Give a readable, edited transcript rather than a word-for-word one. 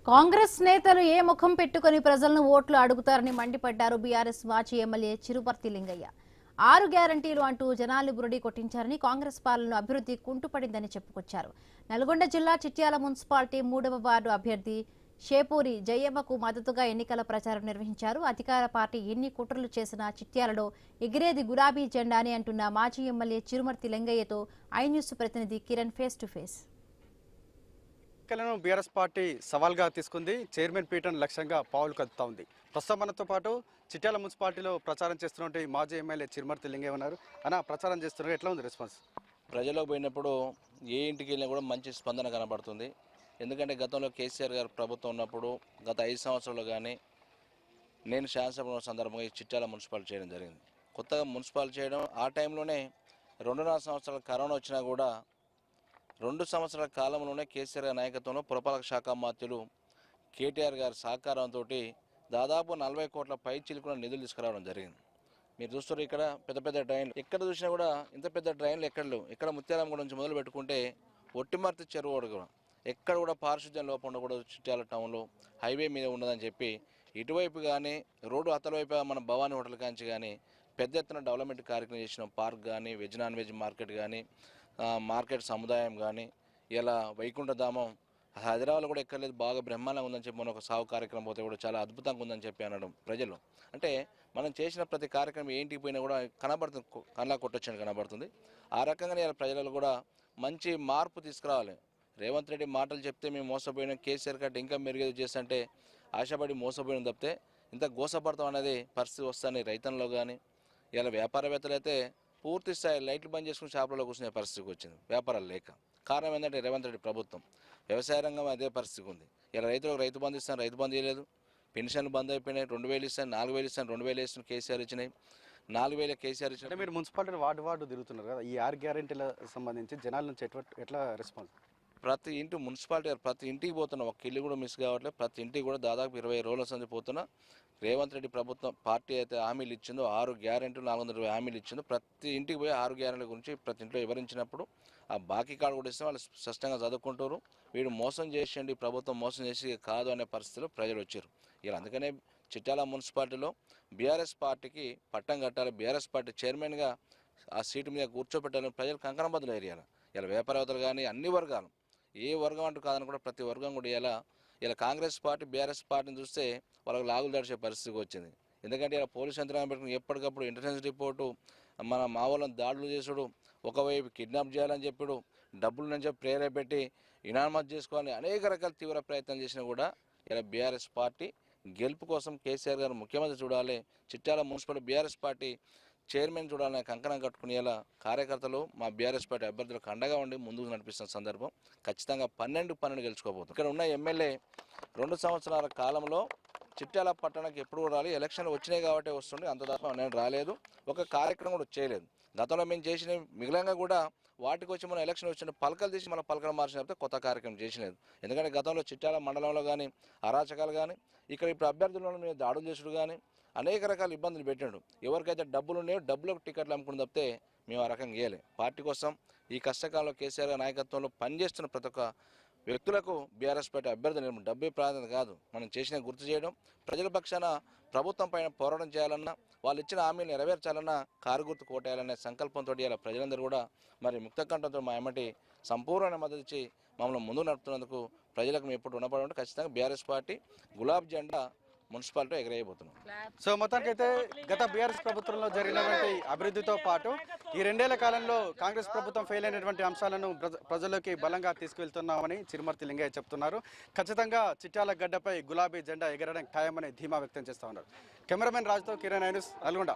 కాంగ్రెస్ నేతలు ఏ ముఖం పెట్టుకుని ప్రజలను ఓట్లు అడుగుతారని మండిపడ్డారు బీఆర్ఎస్ మాజీ ఎమ్మెల్యే చిరుపర్తి లింగయ్య. 6 గ్యారంటీలు అంటూ జనాలు బురడి కొట్టించారని, కాంగ్రెస్ పాలన అభివృద్ధి కుంటుపడిందని చెప్పుకొచ్చారు. నల్గొండ జిల్లా చిట్యాల మున్సిపాలిటీ 3వ వార్డు అభ్యర్థి షేపూరి జయమ్మకు మద్దతుగా ఎన్నికల ప్రచారం నిర్వహించారు. అధికార పార్టీ ఎన్ని కుట్రలు చేసినా చిట్యాలలో ఎగిరేది గులాబీ జెండాని అంటున్న మాజీ ఎమ్మెల్యే చిరుపర్తి లింగయ్యతో ఐ న్యూస్ ప్రతినిధి కిరణ్ ఫేస్ టు ఫేస్. ఎన్నికలను బీఆర్ఎస్ పార్టీ సవాల్గా తీసుకుంది. చైర్మన్ పీఠం లక్ష్యంగా పావులు కదుపుతా ఉంది. ప్రస్తుతం మనతో పాటు చిట్యాల మున్సిపాలిటీలో ప్రచారం చేస్తున్నట్టు మాజీ ఎమ్మెల్యే చిరుపర్తి లింగయ్య ఉన్నారు. అన్న, ప్రచారం చేస్తున్నారు, ఎట్లా ఉంది రెస్పాన్స్? ప్రజలకు పోయినప్పుడు ఏ ఇంటికి వెళ్ళినా కూడా మంచి స్పందన కనబడుతుంది. ఎందుకంటే గతంలో కేసీఆర్ గారు ప్రభుత్వం ఉన్నప్పుడు గత 5 సంవత్సరాలు కానీ నేను శాసనసభ సందర్భంగా ఈ చిట్యాల మున్సిపాలిటీ చేయడం జరిగింది. కొత్తగా మున్సిపాలిటీ చేయడం ఆ టైంలోనే 2.5 సంవత్సరాల కరోనా వచ్చినా కూడా 2 సంవత్సరాల కాలంలోనే కేసీఆర్ గారి నాయకత్వంలో పురపాలక శాఖ మంత్రులు కేటీఆర్ గారి సహకారంతో దాదాపు 40 కోట్ల పై చిలుకున్న నిధులు తీసుకురావడం జరిగింది. మీరు చూస్తారు ఇక్కడ పెద్ద పెద్ద డ్రైన్లు, ఎక్కడ చూసినా కూడా ఇంత పెద్ద డ్రైన్లు ఎక్కడ లేవు. ఇక్కడ ముత్యాలమ్మ నుంచి మొదలు పెట్టుకుంటే ఒట్టిమర్తి చెరువు కూడా ఎక్కడ కూడా పారిశుద్ధ్యం లోపం కూడా చిట్యాల టౌన్లో హైవే మీద ఉన్నదని చెప్పి ఇటువైపు కానీ రోడ్డు అతలవైపు మన భవానీ హోటల్ కాంచి కానీ పెద్ద ఎత్తున డెవలప్మెంట్ కార్యక్రమం చేసిన పార్క్ కానీ వెజ్ నాన్ వెజ్ మార్కెట్ కానీ మార్కెట్ సముదాయం కానీ ఇలా వైకుంఠధామం హైదరాబాద్లో కూడా ఎక్కర్లేదు, బాగా బ్రహ్మాండంగా ఉందని చెప్పి మన ఒక సాగు కార్యక్రమం పోతే కూడా చాలా అద్భుతంగా ఉందని చెప్పి అనడం ప్రజలు. అంటే మనం చేసిన ప్రతి కార్యక్రమం ఏంటికి పోయినా కూడా కనబడుతుంది, కళ్ళ కొట్టొచ్చని కనబడుతుంది. ఆ రకంగానే ఇలా ప్రజలు కూడా మంచి మార్పు తీసుకురావాలి. రేవంత్ రెడ్డి మాటలు చెప్తే మేము మోసపోయినాం, కేసీఆర్ గట్టి ఇంకా మెరుగేది చేస్తుంటే ఆశపడి మోసపోయిన తప్పితే ఇంత గోసపడతాం అనేది పరిస్థితి వస్తుంది రైతుల్లో కానీ. ఇలా వ్యాపారవేత్తలు అయితే పూర్తి స్థాయి లైట్లు బంద్ చేసుకుని షాపులలో కూర్చునే పరిస్థితికి వచ్చింది, వ్యాపారాలు లేక. కారణం ఏంటంటే రేవంత్ రెడ్డి ప్రభుత్వం. వ్యవసాయ రంగం అదే పరిస్థితికి ఉంది. ఇలా రైతులకు రైతు బంధు ఇస్తాను, రైతు బంధు ఇవ్వలేదు. పెన్షన్లు బంద్ అయిపోయినాయి. 2000 ఇస్తాను, 4000 ఇస్తాను, 2000 ఇస్తాను కేసీఆర్ ఇచ్చినాయి, 4000 కేసీఆర్ ఇచ్చిన. అంటే మీరు మున్సిపాలిటీ వార్డు తిరుగుతున్నారు కదా, ఈ 6 గ్యారంటీలకు సంబంధించి జనాల నుంచి ఎట్లా రెస్పాన్స్? ప్రతి ఇంటి మున్సిపాలిటీ ప్రతి ఇంటికి పోతున్నా, ఒక ఇల్లు కూడా మిస్ కావట్లేదు. ప్రతి ఇంటికి కూడా దాదాపు 20 రోజుల సంది పోతున్నా. రేవంత్ రెడ్డి ప్రభుత్వం పార్టీ అయితే హామీలు ఇచ్చిందో 6 గ్యారెంటీలు 420 హామీలు ఇచ్చిందో ప్రతి ఇంటికి పోయి 6 గ్యారెంటీల గురించి ప్రతి ఇంట్లో వివరించినప్పుడు ఆ బాకీ కార్డు కూడా ఇస్తే వాళ్ళు స్పష్టంగా చదువుకుంటారు. వీడు మోసం చేసేయండి, ప్రభుత్వం మోసం చేసి కాదు అనే పరిస్థితిలో ప్రజలు వచ్చారు. ఇలా అందుకనే చిట్యాల మున్సిపాలిటీలో బీఆర్ఎస్ పార్టీకి పట్టం కట్టాలి, బీఆర్ఎస్ పార్టీ చైర్మన్గా ఆ సీటు మీద కూర్చోబెట్టాలని ప్రజలు కంకణబద్దులు ఏరియాలి. ఇలా వ్యాపారవేత్తలు కానీ అన్ని వర్గాలు, ఏ వర్గం అంటూ కాదని కూడా ప్రతి వర్గం కూడా ఇలా కాంగ్రెస్ పార్టీ బీఆర్ఎస్ పార్టీని చూస్తే వాళ్ళకి లాగులు దడిచే పరిస్థితికి వచ్చింది. ఎందుకంటే ఇలా పోలీసు యంత్రాంగం పెట్టుకుని ఎప్పటికప్పుడు ఇంటెలిజెన్స్ రిపోర్టు, మన మావోళ్ళని దాడులు చేసుడు, ఒకవైపు కిడ్నాప్ చేయాలని చెప్పాడు, డబ్బులు నుంచి ప్రేరేపెట్టి ఇనామత్ చేసుకోవాలని అనేక రకాల తీవ్ర ప్రయత్నం చేసినా కూడా ఇలా బీఆర్ఎస్ పార్టీ గెలుపు కోసం కేసీఆర్ గారు ముఖ్యమంత్రి చూడాలి, Chityala municipal BRS party chairman చూడాలని కంకణం కట్టుకుని ఇలా కార్యకర్తలు మా బీఆర్ఎస్ పార్టీ అభ్యర్థులకు అండగా ఉండి ముందుకు నడిపిస్తున్న సందర్భం ఖచ్చితంగా 12 గెలుచుకోబోతుంది. ఇక్కడ ఉన్న ఎమ్మెల్యే 2 సంవత్సరాల కాలంలో చిట్యాల పట్టణానికి ఎప్పుడు కూడా రాలి, ఎలక్షన్లు వచ్చినాయి కాబట్టి వస్తుండే, అంత దాకా నేను రాలేదు, ఒక కార్యక్రమం కూడా చేయలేదు. గతంలో మేము చేసిన మిగిలినంగా కూడా వాటికి వచ్చి మనం ఎలక్షన్ వచ్చిన పలకలు తీసి మన పలకలు మార్చినప్పుడు కొత్త కార్యక్రమం చేసినది. ఎందుకంటే గతంలో చిట్యాల మండలంలో కానీ అరాచకాలు కానీ, ఇక్కడ ఇప్పుడు అభ్యర్థులను మీద దాడులు చేసుడు కానీ అనేక రకాల ఇబ్బందులు పెట్టాడు. ఎవరికైతే డబ్బులు ఉన్నాయో డబ్బులకు టికెట్లు అమ్ముకుని తప్పితే మేము ఆ రకంగా ఇవ్వలే. పార్టీ కోసం ఈ కష్టకాలంలో కేసీఆర్ నాయకత్వంలో పనిచేస్తున్న ప్రతి ఒక్క వ్యక్తులకు బీఆర్ఎస్ పార్టీ అభ్యర్థులు డబ్బే ప్రాధాన్యత కాదు, మనం చేసిన గుర్తు చేయడం, ప్రజల పక్షాన ప్రభుత్వం పైన పోరాటం చేయాలన్నా, వాళ్ళు ఇచ్చిన హామీలు నెరవేర్చాలన్నా కారు గుర్తు కోటేయాలనే సంకల్పంతో ఇలా ప్రజలందరూ కూడా మరి ముక్తకంఠంతో మా ఎమ్మటి సంపూర్ణ మద్దతు ఇచ్చి మమ్మల్ని ముందుకు నడుపుతున్నందుకు ప్రజలకు మేము ఎప్పుడు రుణపడి ఉంటే ఖచ్చితంగా బీఆర్ఎస్ పార్టీ గులాబ్ జెండా మున్సిపాలిటీ ఎగరేయబోతున్నాం. సో మొత్తానికి అయితే గత బీఆర్ఎస్ ప్రభుత్వంలో జరిగినటువంటి అభివృద్ధితో పాటు ఈ 2 ఏళ్ల కాలంలో కాంగ్రెస్ ప్రభుత్వం ఫెయిల్ అయినటువంటి అంశాలను ప్రజల్లోకి బలంగా తీసుకువెళ్తున్నామని చిరుపర్తి లింగయ్య చెప్తున్నారు. ఖచ్చితంగా చిట్యాల గడ్డపై గులాబీ జెండా ఎగరడం ఖాయమని ధీమా వ్యక్తం చేస్తూ ఉన్నారు. కెమెరామెన్ రాజుతో కిరణ్, నల్గొండ.